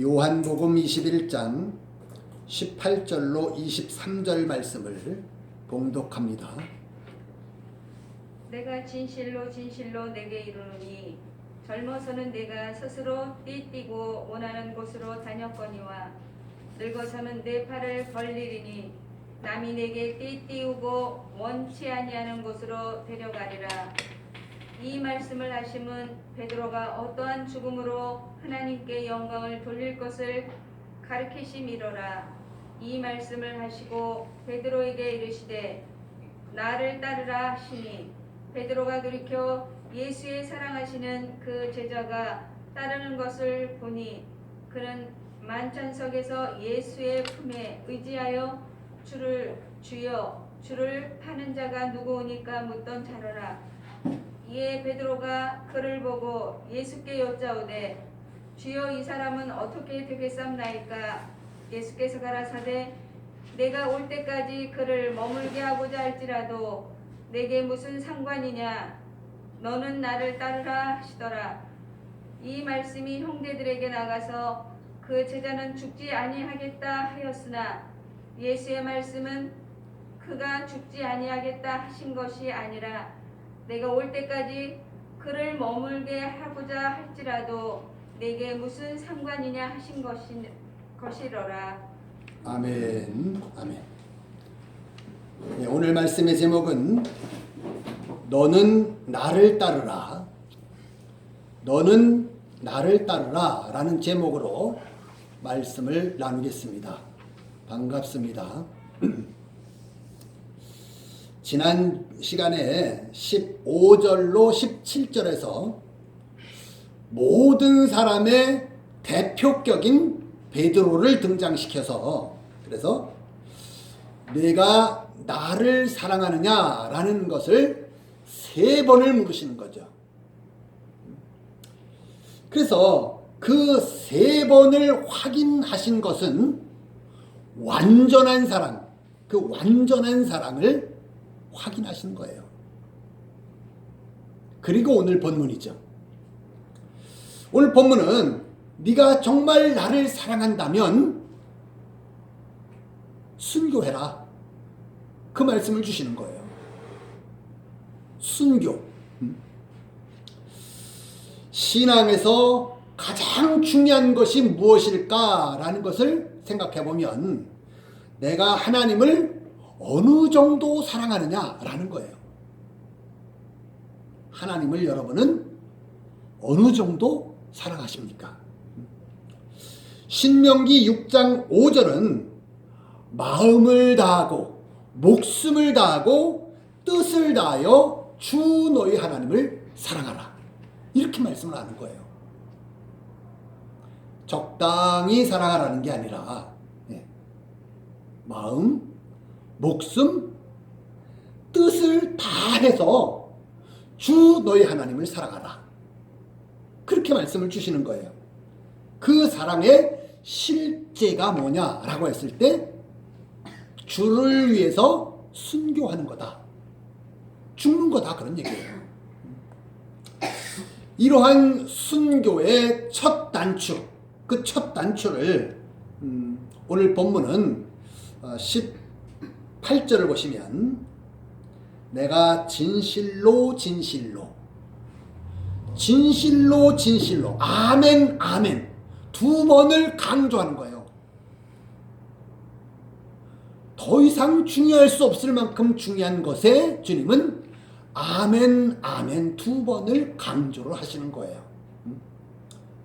요한복음 21장 18절로 23절 말씀을 봉독합니다. 내가 진실로 진실로 내게 이르노니 젊어서는 내가 스스로 띠뛰고 원하는 곳으로 다녔거니와 늙어서는 내 팔을 벌리리니 남이 내게 띠띠우고 원치 아니하는 곳으로 데려가리라. 이 말씀을 하심은 베드로가 어떠한 죽음으로 하나님께 영광을 돌릴 것을 가르치심이로라. 이 말씀을 하시고 베드로에게 이르시되 나를 따르라 하시니 베드로가 돌이켜 예수의 사랑하시는 그 제자가 따르는 것을 보니 그는 만찬석에서 예수의 품에 의지하여 주여 주를 파는 자가 누구오니까 묻던 자로라. 이에 베드로가 그를 보고 예수께 여짜오되 주여 이 사람은 어떻게 되겠사옵나이까? 예수께서 가라사대 내가 올 때까지 그를 머물게 하고자 할지라도 내게 무슨 상관이냐? 너는 나를 따르라 하시더라. 이 말씀이 형제들에게 나가서 그 제자는 죽지 아니하겠다 하였으나 예수의 말씀은 그가 죽지 아니하겠다 하신 것이 아니라 내가 올 때까지 그를 머물게 하고자 할지라도 내게 무슨 상관이냐 하신 것이로라. 아멘. 아멘. 네, 오늘 말씀의 제목은 너는 나를 따르라. 너는 나를 따르라 라는 제목으로 말씀을 나누겠습니다. 반갑습니다. 지난 시간에 15절로 17절에서 모든 사람의 대표격인 베드로를 등장시켜서 그래서 내가 나를 사랑하느냐라는 것을 3번을 물으시는 거죠. 그래서 그 3번을 확인하신 것은 완전한 사랑, 그 완전한 사랑을 확인하시는 거예요. 그리고 오늘 본문이죠. 오늘 본문은 네가 정말 나를 사랑한다면 순교해라. 그 말씀을 주시는 거예요. 순교. 신앙에서 가장 중요한 것이 무엇일까라는 것을 생각해 보면 내가 하나님을 어느 정도 사랑하느냐라는 거예요. 하나님을 여러분은 어느 정도 사랑하십니까? 신명기 6장 5절은 마음을 다하고 목숨을 다하고 뜻을 다하여 주 너희 하나님을 사랑하라. 이렇게 말씀을 하는 거예요. 적당히 사랑하라는 게 아니라 마음, 목숨, 뜻을 다해서 주 너희 하나님을 사랑하라. 그렇게 말씀을 주시는 거예요. 그 사랑의 실제가 뭐냐라고 했을 때 주를 위해서 순교하는 거다. 죽는 거다. 그런 얘기예요. 이러한 순교의 첫 단추, 그 첫 단추를 오늘 본문은 18절을 보시면 내가 진실로 아멘 아멘 2번을 강조하는 거예요. 더 이상 중요할 수 없을 만큼 중요한 것에 주님은 아멘 아멘 2번을 강조를 하시는 거예요.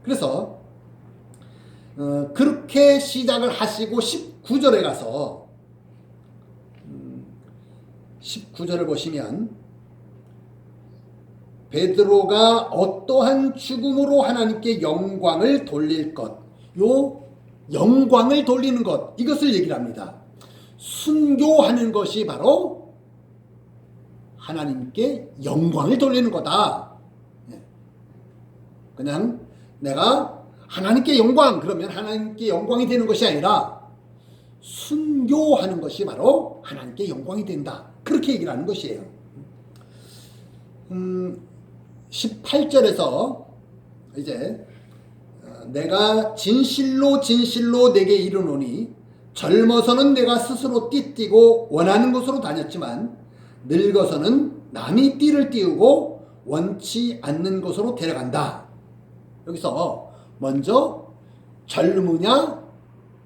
그래서 그렇게 시작을 하시고 19절에 가서 19절을 보시면 베드로가 어떠한 죽음으로 하나님께 영광을 돌릴 것, 요 영광을 돌리는 것, 이것을 얘기를 합니다. 순교하는 것이 바로 하나님께 영광을 돌리는 거다. 그냥 내가 하나님께 영광, 그러면 하나님께 영광이 되는 것이 아니라 순교하는 것이 바로 하나님께 영광이 된다. 그렇게 얘기를 하는 것이에요. 18절에서 이제 내가 진실로 진실로 내게 이르노니 젊어서는 내가 스스로 띠뛰고 원하는 곳으로 다녔지만 늙어서는 남이 띠를 띄우고 원치 않는 곳으로 데려간다. 여기서 먼저 젊으냐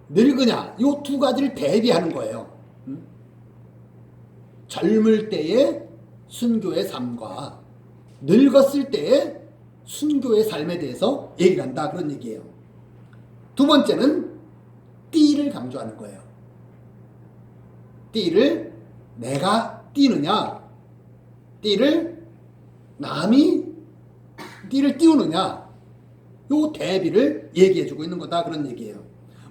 늙으냐 이 두 가지를 대비하는 거예요. 젊을 때의 순교의 삶과 늙었을 때의 순교의 삶에 대해서 얘기를 한다 그런 얘기예요. 두 번째는 띠를 강조하는 거예요. 띠를 내가 띠느냐 띠를 남이 띠를 띄우느냐 요 대비를 얘기해 주고 있는 거다 그런 얘기예요.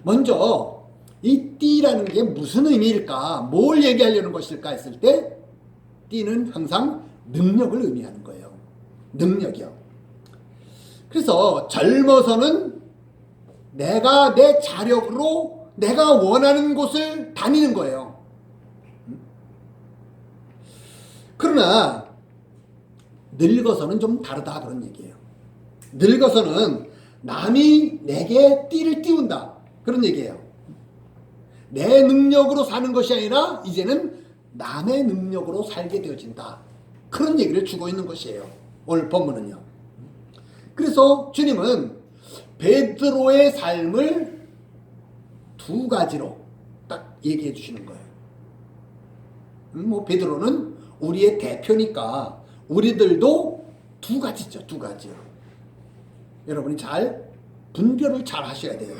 먼저 이 띠라는 게 무슨 의미일까 뭘 얘기하려는 것일까 했을 때 띠는 항상 능력을 의미하는 거예요. 능력이요. 그래서 젊어서는 내가 내 자력으로 내가 원하는 곳을 다니는 거예요. 그러나 늙어서는 좀 다르다 그런 얘기예요. 늙어서는 남이 내게 띠를 띄운다 그런 얘기예요. 내 능력으로 사는 것이 아니라 이제는 남의 능력으로 살게 되어진다 그런 얘기를 주고 있는 것이에요. 오늘 본문은요. 그래서 주님은 베드로의 삶을 두 가지로 딱 얘기해 주시는 거예요. 뭐 베드로는 우리의 대표니까 우리들도 두 가지죠. 두 가지요. 여러분이 잘 분별을 잘 하셔야 돼요.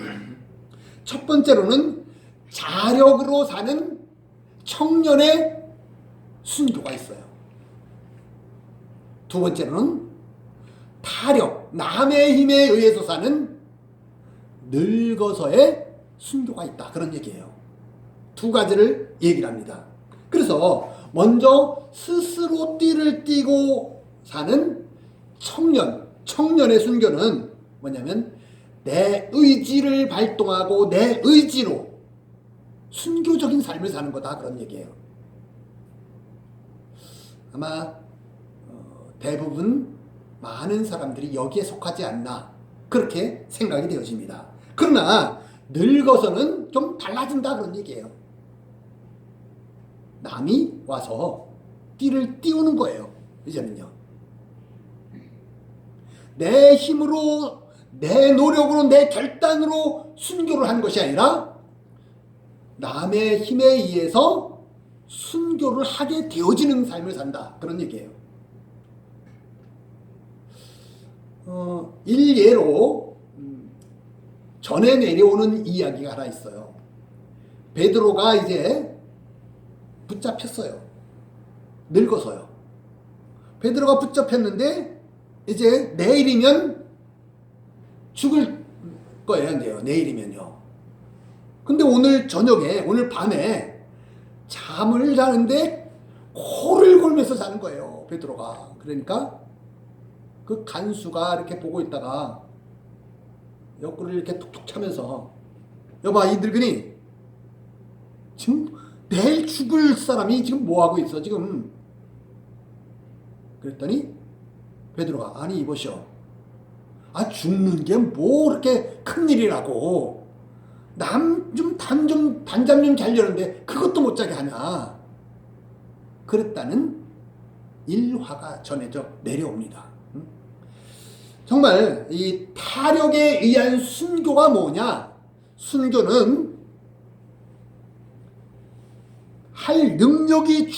첫 번째로는 자력으로 사는 청년의 순교가 있어요. 두 번째로는 타력, 남의 힘에 의해서 사는 늙어서의 순교가 있다 그런 얘기예요. 두 가지를 얘기를 합니다. 그래서 먼저 스스로 띠를 띠고 사는 청년의 순교는 뭐냐면 내 의지를 발동하고 내 의지로 순교적인 삶을 사는 거다 그런 얘기예요. 아마 대부분 많은 사람들이 여기에 속하지 않나 그렇게 생각이 되어집니다. 그러나 늙어서는 좀 달라진다 그런 얘기예요. 남이 와서 띠를 띄우는 거예요. 이제는요. 내 힘으로 내 노력으로 내 결단으로 순교를 한 것이 아니라 남의 힘에 의해서 순교를 하게 되어지는 삶을 산다 그런 얘기예요. 일례로 전에 내려오는 이야기가 하나 있어요. 베드로가 이제 붙잡혔어요. 늙어서요. 베드로가 붙잡혔는데 이제 내일이면 죽을 거예요. 내일이면요. 근데 오늘 저녁에 오늘 밤에 잠을 자는데 코를 골면서 자는 거예요. 베드로가. 그러니까 그 간수가 이렇게 보고 있다가 옆구리를 이렇게 툭툭 차면서 여봐 이 늙은이 지금 내일 죽을 사람이 지금 뭐하고 있어 지금. 그랬더니 베드로가 아니 이보시오. 죽는 게 뭐 그렇게 큰일이라고 밤잠 좀 자려는데 그것도 못 자게 하냐. 그랬다는 일화가 전해져 내려옵니다. 정말 이 타력에 의한 순교가 뭐냐? 순교는 할 능력이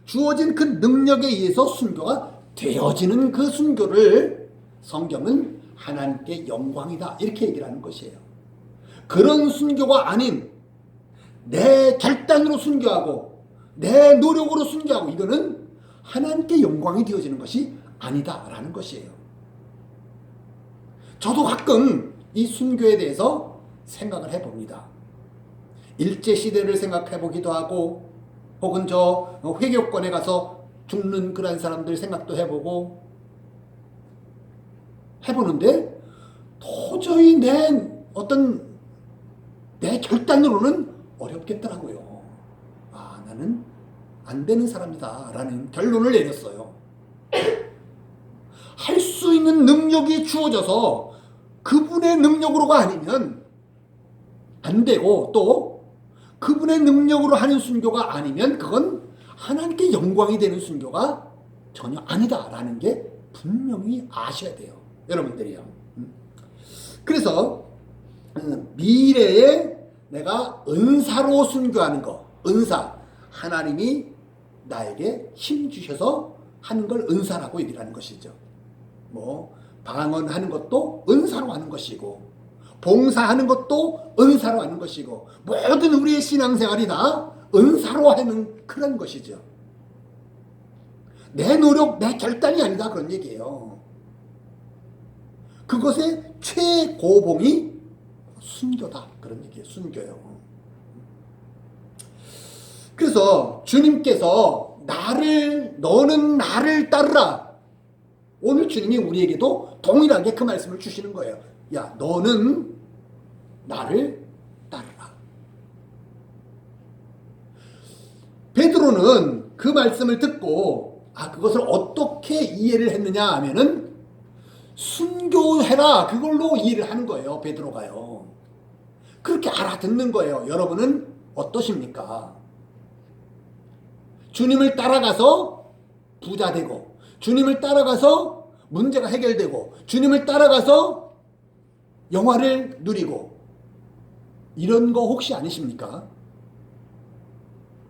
주어진 그 능력에 의해서 순교가 되어지는 그 순교를 성경은 하나님께 영광이다 이렇게 얘기를 하는 것이에요. 그런 순교가 아닌 내 결단으로 순교하고 내 노력으로 순교하고 이거는 하나님께 영광이 되어지는 것이 아니다라는 것이에요. 저도 가끔 이 순교에 대해서 생각을 해봅니다. 일제시대를 생각해보기도 하고 혹은 저 회교권에 가서 죽는 그런 사람들 생각도 해보는데 도저히 내 결단으로는 어렵겠더라고요. 나는 안 되는 사람이다 라는 결론을 내렸어요. 할 수 있는 능력이 주어져서 그분의 능력으로가 아니면 안 되고, 또 그분의 능력으로 하는 순교가 아니면 그건 하나님께 영광이 되는 순교가 전혀 아니다라는 게 분명히 아셔야 돼요, 여러분들이요. 그래서 미래에 내가 은사로 순교하는 거, 은사, 하나님이 나에게 힘 주셔서 하는 걸 은사라고 얘기를 하는 것이죠. 뭐 방언하는 것도 은사로 하는 것이고, 봉사하는 것도 은사로 하는 것이고, 모든 우리의 신앙생활이 다 은사로 하는 그런 것이죠. 내 노력, 내 결단이 아니다, 그런 얘기예요. 그것의 최고봉이 순교다, 그런 얘기예요. 순교요. 그래서 주님께서 너는 나를 따르라. 오늘 주님이 우리에게도 동일하게 그 말씀을 주시는 거예요. 야, 너는 나를 따르라. 베드로는 그 말씀을 듣고 그것을 어떻게 이해를 했느냐 하면은 순교해라, 그걸로 이해를 하는 거예요, 베드로가요. 그렇게 알아듣는 거예요. 여러분은 어떠십니까? 주님을 따라가서 부자 되고, 주님을 따라가서 문제가 해결되고, 주님을 따라가서 영화를 누리고, 이런 거 혹시 아니십니까?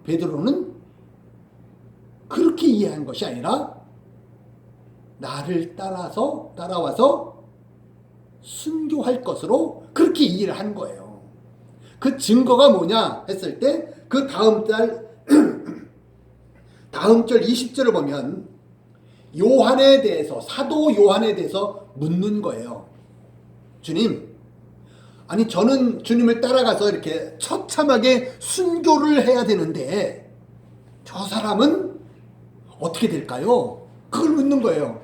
베드로는 그렇게 이해한 것이 아니라 나를 따라와서 순교할 것으로 그렇게 이해를 한 거예요. 그 증거가 뭐냐 했을 때 그 다음 절 20절을 보면 요한에 대해서, 사도 요한에 대해서 묻는 거예요. 주님, 아니 저는 주님을 따라가서 이렇게 처참하게 순교를 해야 되는데 저 사람은 어떻게 될까요? 그걸 묻는 거예요.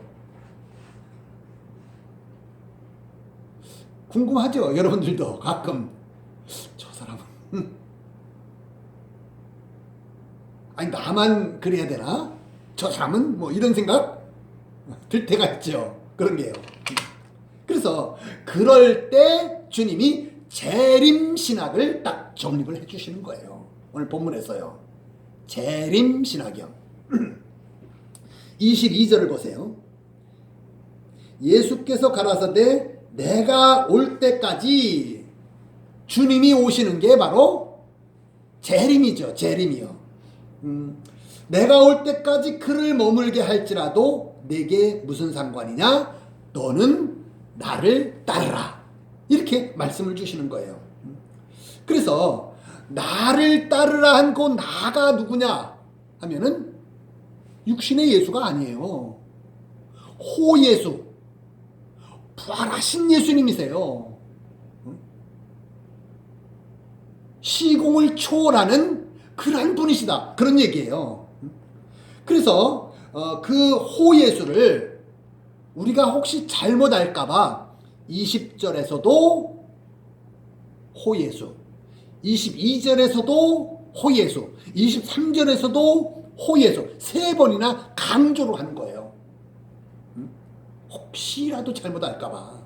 궁금하죠? 여러분들도 가끔 저 사람은 아니 나만 그래야 되나? 저 사람은 뭐 이런 생각 들 때가 있죠. 그런 게요. 그래서 그럴 때 주님이 재림신학을 딱 정립을 해주시는 거예요. 오늘 본문에서요. 재림신학이요. 22절을 보세요. 예수께서 가라사대 내가 올 때까지, 주님이 오시는 게 바로 재림이죠. 재림이요. 내가 올 때까지 그를 머물게 할지라도 내게 무슨 상관이냐? 너는 나를 따르라. 이렇게 말씀을 주시는 거예요. 그래서 나를 따르라 한 그 나가 누구냐 하면은 육신의 예수가 아니에요. 호예수, 부활하신 예수님이세요. 시공을 초월하는 그러한 분이시다, 그런 얘기예요. 그래서 그 호예수를 우리가 혹시 잘못 알까봐 20절에서도 호예수, 22절에서도 호예수, 23절에서도 호예수 세 번이나 강조를 하는 거예요. 혹시라도 잘못 알까봐.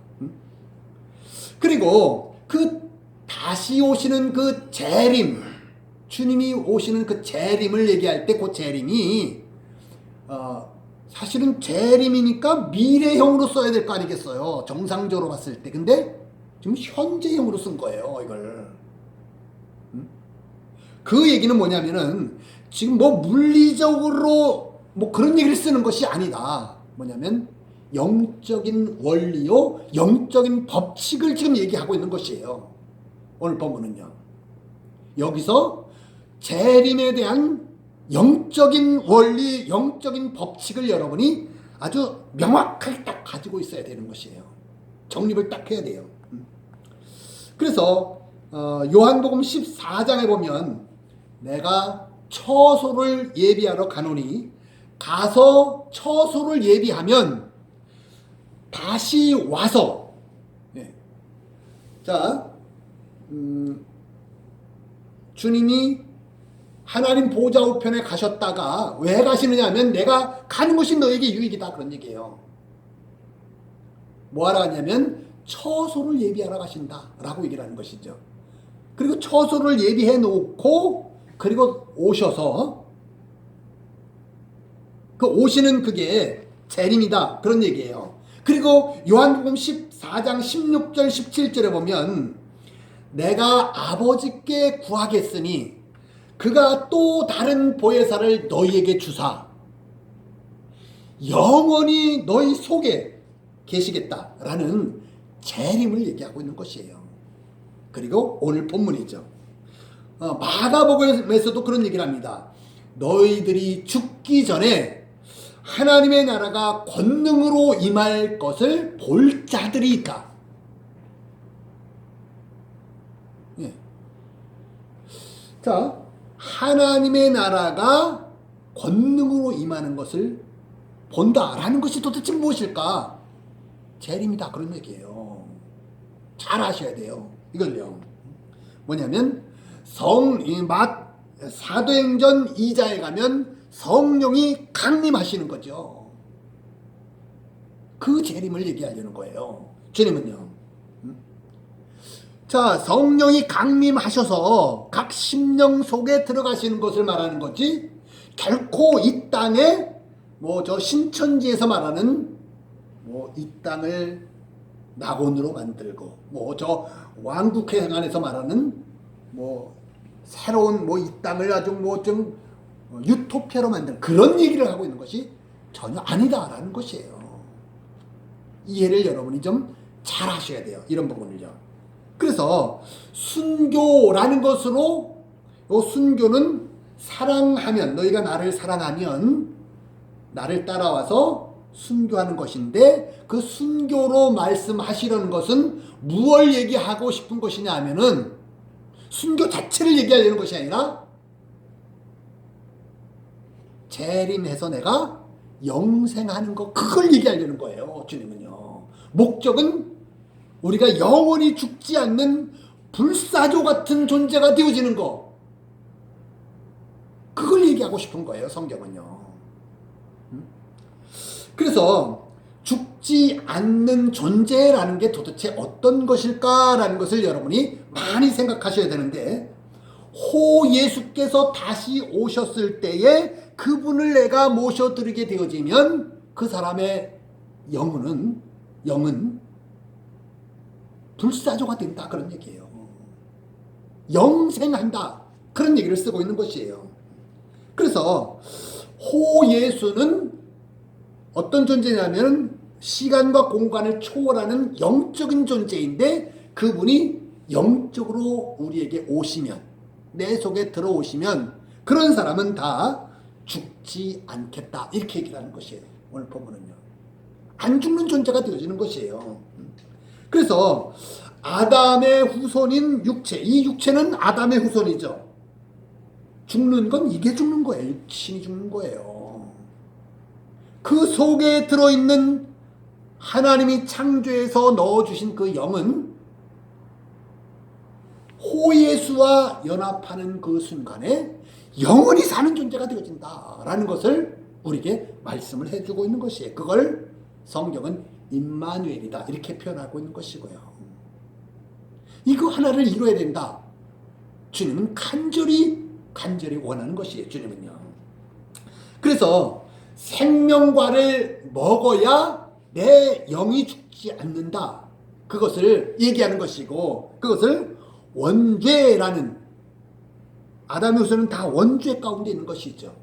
그리고 그 다시 오시는 그 재림, 주님이 오시는 그 재림을 얘기할 때 그 재림이 사실은 재림이니까 미래형으로 써야 될 거 아니겠어요, 정상적으로 봤을 때. 근데 지금 현재형으로 쓴 거예요, 이걸. 그 얘기는 뭐냐면은 지금 뭐 물리적으로 뭐 그런 얘기를 쓰는 것이 아니다. 뭐냐면 영적인 원리요, 영적인 법칙을 지금 얘기하고 있는 것이에요. 오늘 본문은요. 여기서 재림에 대한 영적인 원리, 영적인 법칙을 여러분이 아주 명확하게 딱 가지고 있어야 되는 것이에요. 정립을 딱 해야 돼요. 그래서 요한복음 14장에 보면 내가 처소를 예비하러 가노니 가서 처소를 예비하면 다시 와서, 자, 주님이 하나님 보좌 우편에 가셨다가 왜 가시느냐 하면 내가 가는 것이 너에게 유익이다, 그런 얘기예요. 뭐하러 가냐면 처소를 예비하러 가신다라고 얘기를 하는 것이죠. 그리고 처소를 예비해 놓고 그리고 오셔서 그 오시는 그게 재림이다 그런 얘기예요. 그리고 요한복음 14장 16절 17절에 보면 내가 아버지께 구하겠으니 그가 또 다른 보혜사를 너희에게 주사 영원히 너희 속에 계시겠다라는 재림을 얘기하고 있는 것이에요. 그리고 오늘 본문이죠. 마가복음에서도 그런 얘기를 합니다. 너희들이 죽기 전에 하나님의 나라가 권능으로 임할 것을 볼 자들이 있다. 예. 자, 하나님의 나라가 권능으로 임하는 것을 본다라는 것이 도대체 무엇일까? 재림이다 그런 얘기예요. 잘 아셔야 돼요. 이걸요. 뭐냐면 사도행전 2장에 가면 성령이 강림하시는 거죠. 그 재림을 얘기하려는 거예요. 주님은요. 자, 성령이 강림하셔서 각 심령 속에 들어가시는 것을 말하는 거지 결코 이 땅에 저 신천지에서 말하는 이 땅을 낙원으로 만들고 저 왕국회행 안에서 말하는 새로운 이 땅을 아주 좀 유토피아로 만드는 그런 얘기를 하고 있는 것이 전혀 아니다라는 것이에요. 이해를 여러분이 좀 잘 하셔야 돼요. 이런 부분을요. 그래서 순교라는 것으로 순교는 사랑하면 너희가 나를 사랑하면 나를 따라와서 순교하는 것인데 그 순교로 말씀하시려는 것은 무엇을 얘기하고 싶은 것이냐 하면은 순교 자체를 얘기하려는 것이 아니라 재림해서 내가 영생하는 것 그걸 얘기하려는 거예요. 주님은요. 목적은 우리가 영원히 죽지 않는 불사조 같은 존재가 되어지는 거 그걸 얘기하고 싶은 거예요. 성경은요. 그래서 죽지 않는 존재라는 게 도대체 어떤 것일까라는 것을 여러분이 많이 생각하셔야 되는데 예수께서 다시 오셨을 때에 그분을 내가 모셔드리게 되어지면 그 사람의 영은 불사조가 된다 그런 얘기예요. 영생한다 그런 얘기를 쓰고 있는 것이에요. 그래서 예수는 어떤 존재냐면 시간과 공간을 초월하는 영적인 존재인데 그분이 영적으로 우리에게 오시면 내 속에 들어오시면 그런 사람은 다 죽지 않겠다 이렇게 얘기를 하는 것이에요. 오늘 본문은요. 안 죽는 존재가 되어지는 것이에요. 그래서 아담의 후손인 육체 이 육체는 아담의 후손이죠. 죽는 건 이게 죽는 거예요. 육신이 죽는 거예요. 그 속에 들어있는 하나님이 창조해서 넣어주신 그 영은 예수와 연합하는 그 순간에 영원히 사는 존재가 되어진다라는 것을 우리에게 말씀을 해주고 있는 것이에요. 그걸 성경은 임마누엘이다 이렇게 표현하고 있는 것이고요. 이거 하나를 이루어야 된다. 주님은 간절히 원하는 것이에요. 주님은요. 그래서 생명과를 먹어야 내 영이 죽지 않는다. 그것을 얘기하는 것이고 그것을 원죄라는 아담의 후손은 다 원죄 가운데 있는 것이죠.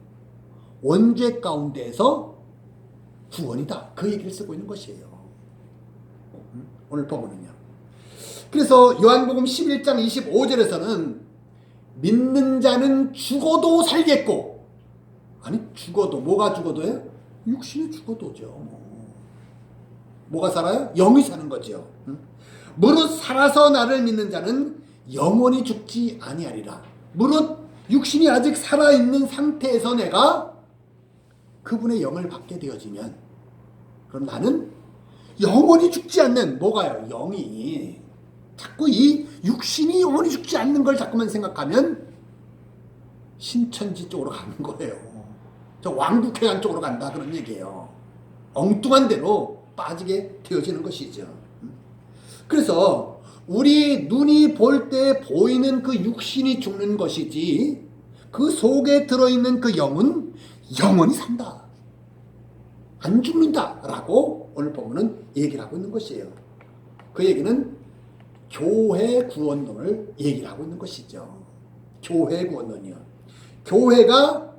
원죄 가운데에서 구원이다. 그 얘기를 쓰고 있는 것이에요. 오늘 본문은요. 그래서 요한복음 11장 25절에서는 믿는 자는 죽어도 살겠고 아니 죽어도 뭐가 죽어도요? 육신이 죽어도죠. 뭐가 살아요? 영이 사는 거죠. 무릇 살아서 나를 믿는 자는 영원히 죽지 아니하리라. 무릇 육신이 아직 살아있는 상태에서 내가 그분의 영을 받게 되어지면 그럼 나는 영원히 죽지 않는 뭐가요? 영이 자꾸 이 육신이 영원히 죽지 않는 걸 자꾸만 생각하면 신천지 쪽으로 가는 거예요. 저 왕국회관 쪽으로 간다 그런 얘기예요. 엉뚱한 데로 빠지게 되어지는 것이죠. 그래서 우리 눈이 볼 때 보이는 그 육신이 죽는 것이지 그 속에 들어있는 그 영은 영원히 산다. 안 죽는다. 라고 오늘 본문은 얘기를 하고 있는 것이에요. 그 얘기는 교회 구원론을 얘기를 하고 있는 것이죠. 교회 구원론이요. 교회가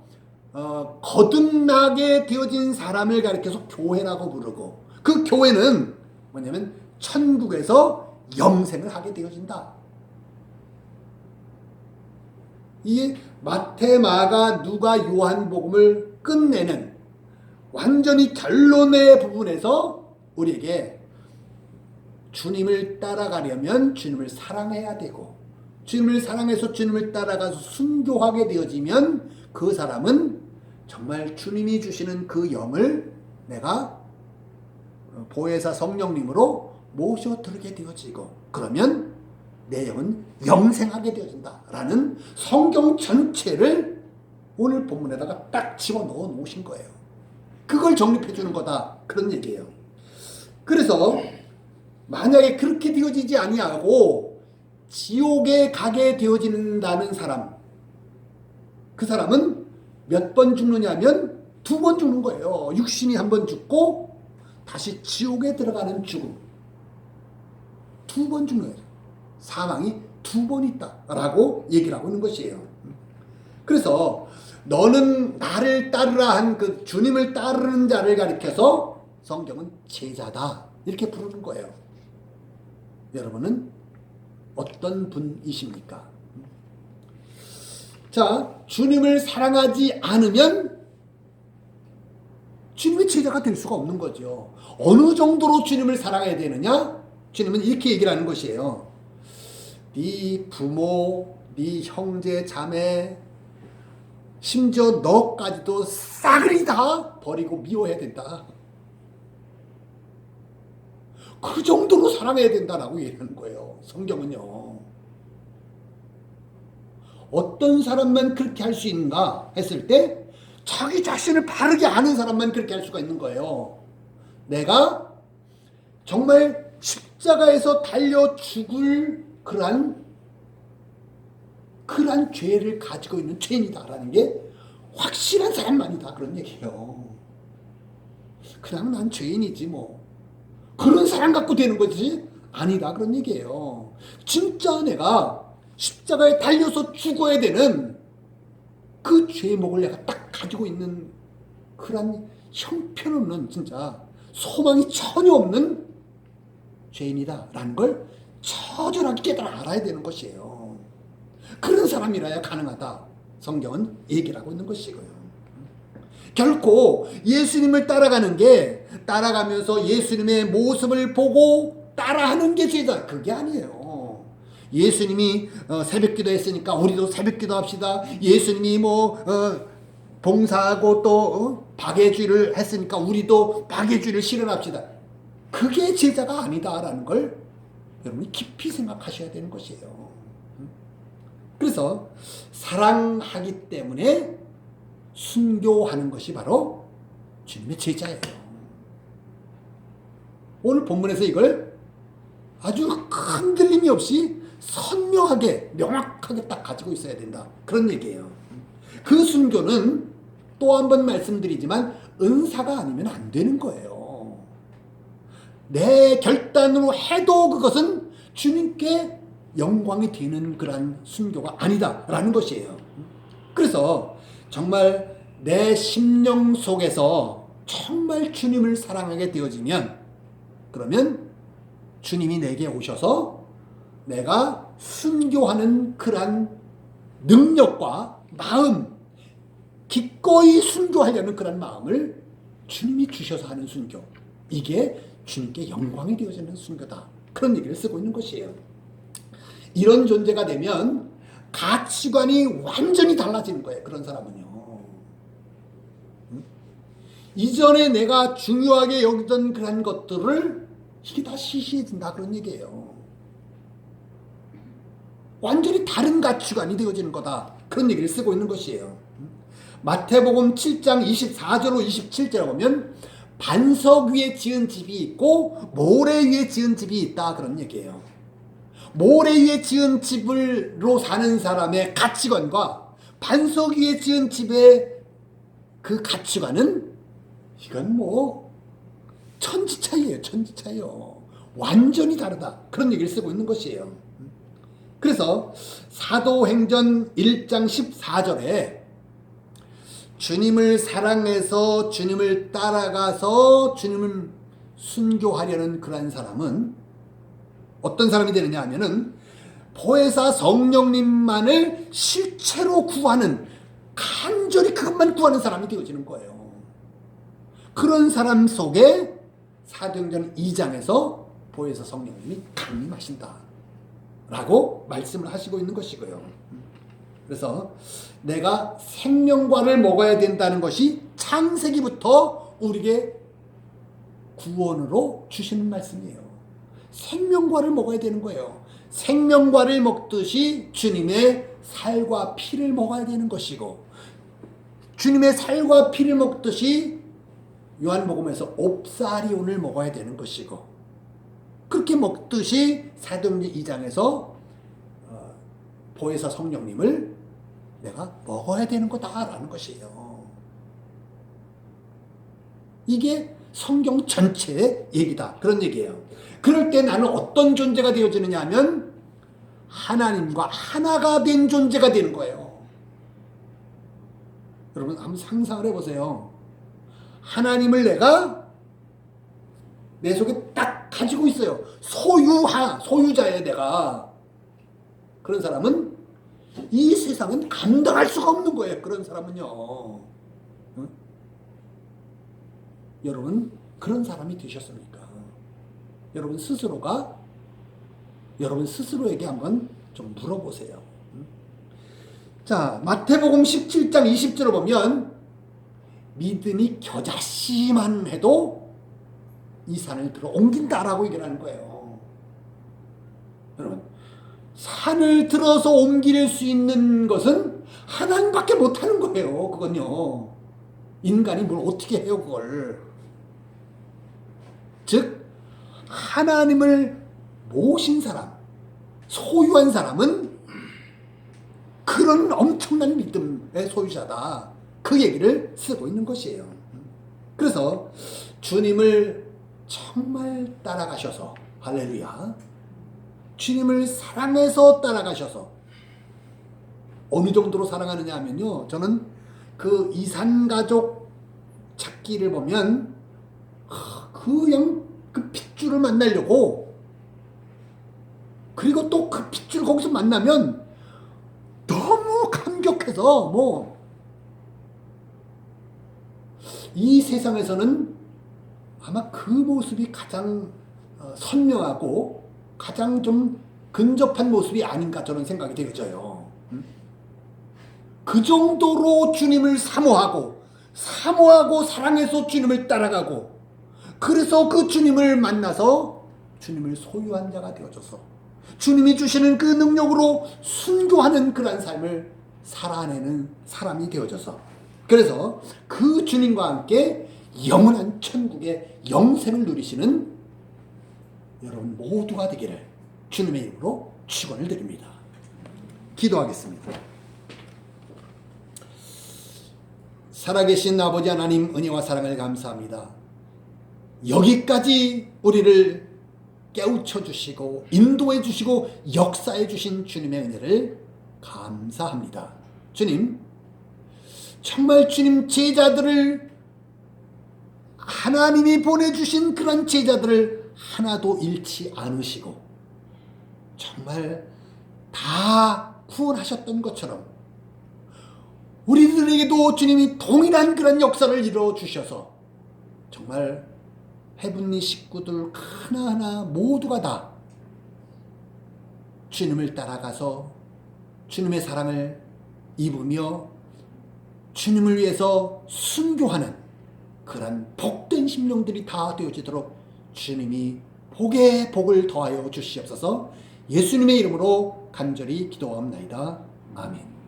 거듭나게 되어진 사람을 가리켜서 교회라고 부르고 그 교회는 뭐냐면 천국에서 영생을 하게 되어진다. 이 마태, 마가, 누가, 요한복음을 끝내는 완전히 결론의 부분에서 우리에게 주님을 따라가려면 주님을 사랑해야 되고 주님을 사랑해서 주님을 따라가서 순교하게 되어지면 그 사람은 정말 주님이 주시는 그 영을 내가 보혜사 성령님으로 모셔 들게 되어지고 그러면 내 영은 영생하게 되어진다라는 성경 전체를 오늘 본문에다가 딱 집어넣어 놓으신 거예요. 그걸 정립해 주는 거다 그런 얘기예요. 그래서 만약에 그렇게 되어지지 아니하고 지옥에 가게 되어진다는 사람, 그 사람은 몇 번 죽느냐면 2번 죽는 거예요. 육신이 1번 죽고 다시 지옥에 들어가는 죽음. 2번 죽는 거예요. 사망이 2번 있다라고 얘기를 하고 있는 것이에요. 그래서 너는 나를 따르라 한 그 주님을 따르는 자를 가리켜서 성경은 제자다 이렇게 부르는 거예요. 여러분은 어떤 분이십니까? 자, 주님을 사랑하지 않으면 주님의 제자가 될 수가 없는 거죠. 어느 정도로 주님을 사랑해야 되느냐? 주님은 이렇게 얘기를 하는 것이에요. 네 부모, 네 형제, 자매, 심지어 너까지도 싸그리 다 버리고 미워해야 된다. 그 정도로 사랑해야 된다라고 얘기하는 거예요. 성경은요. 어떤 사람만 그렇게 할 수 있는가 했을 때 자기 자신을 바르게 아는 사람만 그렇게 할 수가 있는 거예요. 내가 정말 십자가에서 달려 죽을 그러한 죄를 가지고 있는 죄인이다라는 게 확실한 사람만이다 그런 얘기예요. 그냥 난 죄인이지 뭐 그런 사람 갖고 되는 거지 아니다 그런 얘기예요. 진짜 내가 십자가에 달려서 죽어야 되는 그 죄목을 내가 딱 가지고 있는 그런 형편없는 진짜 소망이 전혀 없는 죄인이다라는 걸 처절하게 깨달아 알아야 되는 것이에요. 그런 사람이라야 가능하다. 성경은 얘기를 하고 있는 것이고요. 결코 예수님을 따라가는 게 따라가면서 예수님의 모습을 보고 따라하는 게 죄다. 그게 아니에요. 예수님이 새벽기도 했으니까 우리도 새벽기도 합시다. 예수님이 봉사하고 또 박애주의를 했으니까 우리도 박애주의를 실현합시다. 그게 제자가 아니다라는 걸 여러분이 깊이 생각하셔야 되는 것이에요. 그래서 사랑하기 때문에 순교하는 것이 바로 주님의 제자예요. 오늘 본문에서 이걸 아주 흔들림이 없이 선명하게 명확하게 딱 가지고 있어야 된다. 그런 얘기예요. 그 순교는 또 한 번 말씀드리지만 은사가 아니면 안 되는 거예요. 내 결단으로 해도 그것은 주님께 영광이 되는 그런 순교가 아니다라는 것이에요. 그래서 정말 내 심령 속에서 정말 주님을 사랑하게 되어지면 그러면 주님이 내게 오셔서 내가 순교하는 그런 능력과 마음, 기꺼이 순교하려는 그런 마음을 주님이 주셔서 하는 순교, 이게 주님께 영광이 되어지는 순교다. 그런 얘기를 쓰고 있는 것이에요. 이런 존재가 되면 가치관이 완전히 달라지는 거예요. 그런 사람은요. 이전에 내가 중요하게 여기던 그런 것들을 이게 다 시시해진다 그런 얘기예요. 완전히 다른 가치관이 되어지는 거다. 그런 얘기를 쓰고 있는 것이에요. 마태복음 7장 24절로 27절에 보면 반석 위에 지은 집이 있고 모래 위에 지은 집이 있다, 그런 얘기예요. 모래 위에 지은 집으로 사는 사람의 가치관과 반석 위에 지은 집의 그 가치관은 이건 뭐 천지 차이예요. 천지 차이요. 완전히 다르다, 그런 얘기를 쓰고 있는 것이에요. 그래서 사도행전 1장 14절에 주님을 사랑해서 주님을 따라가서 주님을 순교하려는 그러한 사람은 어떤 사람이 되느냐 하면은 보혜사 성령님만을 실체로 구하는, 간절히 그것만 구하는 사람이 되어지는 거예요. 그런 사람 속에 사도행전 2장에서 보혜사 성령님이 강림하신다 라고 말씀을 하시고 있는 것이고요. 그래서 내가 생명과를 먹어야 된다는 것이 창세기부터 우리에게 구원으로 주시는 말씀이에요. 생명과를 먹어야 되는 거예요. 생명과를 먹듯이 주님의 살과 피를 먹어야 되는 것이고, 주님의 살과 피를 먹듯이 요한복음에서 옵사리온을 먹어야 되는 것이고, 그렇게 먹듯이 사도행전 2장에서 보혜사 성령님을 내가 먹어야 되는 거다라는 것이에요. 이게 성경 전체의 얘기다, 그런 얘기예요. 그럴 때 나는 어떤 존재가 되어지느냐 하면 하나님과 하나가 된 존재가 되는 거예요. 여러분 한번 상상을 해보세요. 하나님을 내가 내 속에 딱 가지고 있어요. 소유자예요, 내가. 그런 사람은 이 세상은 감당할 수가 없는 거예요. 그런 사람은요. 응? 여러분 그런 사람이 되셨습니까? 여러분 스스로에게 한번 좀 물어보세요. 응? 자, 마태복음 17장 20절을 보면 믿음이 겨자씨만 해도 이 산을 들어 옮긴다라고 얘기를 하는 거예요. 여러분, 산을 들어서 옮길 수 있는 것은 하나님밖에 못하는 거예요. 그건요. 인간이 뭘 어떻게 해요, 그걸. 즉 하나님을 모신 사람, 소유한 사람은 그런 엄청난 믿음의 소유자다, 그 얘기를 쓰고 있는 것이에요. 그래서 주님을 정말 따라가셔서, 할렐루야, 주님을 사랑해서 따라가셔서, 어느 정도로 사랑하느냐 하면요, 저는 그 이산가족 찾기를 보면 그냥 그 핏줄을 만나려고, 그리고 또 그 핏줄 거기서 만나면 너무 감격해서 이 세상에서는 아마 그 모습이 가장 선명하고 가장 좀 근접한 모습이 아닌가, 저는 생각이 되어져요. 그 정도로 주님을 사모하고 사랑해서 주님을 따라가고, 그래서 그 주님을 만나서 주님을 소유한 자가 되어져서 주님이 주시는 그 능력으로 순교하는 그러한 삶을 살아내는 사람이 되어져서, 그래서 그 주님과 함께 영원한 천국의 영생을 누리시는 여러분 모두가 되기를 주님의 이름으로 축원을 드립니다. 기도하겠습니다. 살아계신 아버지 하나님, 은혜와 사랑을 감사합니다. 여기까지 우리를 깨우쳐 주시고 인도해 주시고 역사해 주신 주님의 은혜를 감사합니다. 주님, 정말 주님 제자들을, 하나님이 보내주신 그런 제자들을 하나도 잃지 않으시고 정말 다 구원하셨던 것처럼 우리들에게도 주님이 동일한 그런 역사를 이루어 주셔서 정말 헤븐리 식구들 하나하나 모두가 다 주님을 따라가서 주님의 사랑을 입으며 주님을 위해서 순교하는 그런 복된 심령들이 다 되어지도록 주님이 복에 복을 더하여 주시옵소서. 예수님의 이름으로 간절히 기도하옵나이다. 아멘.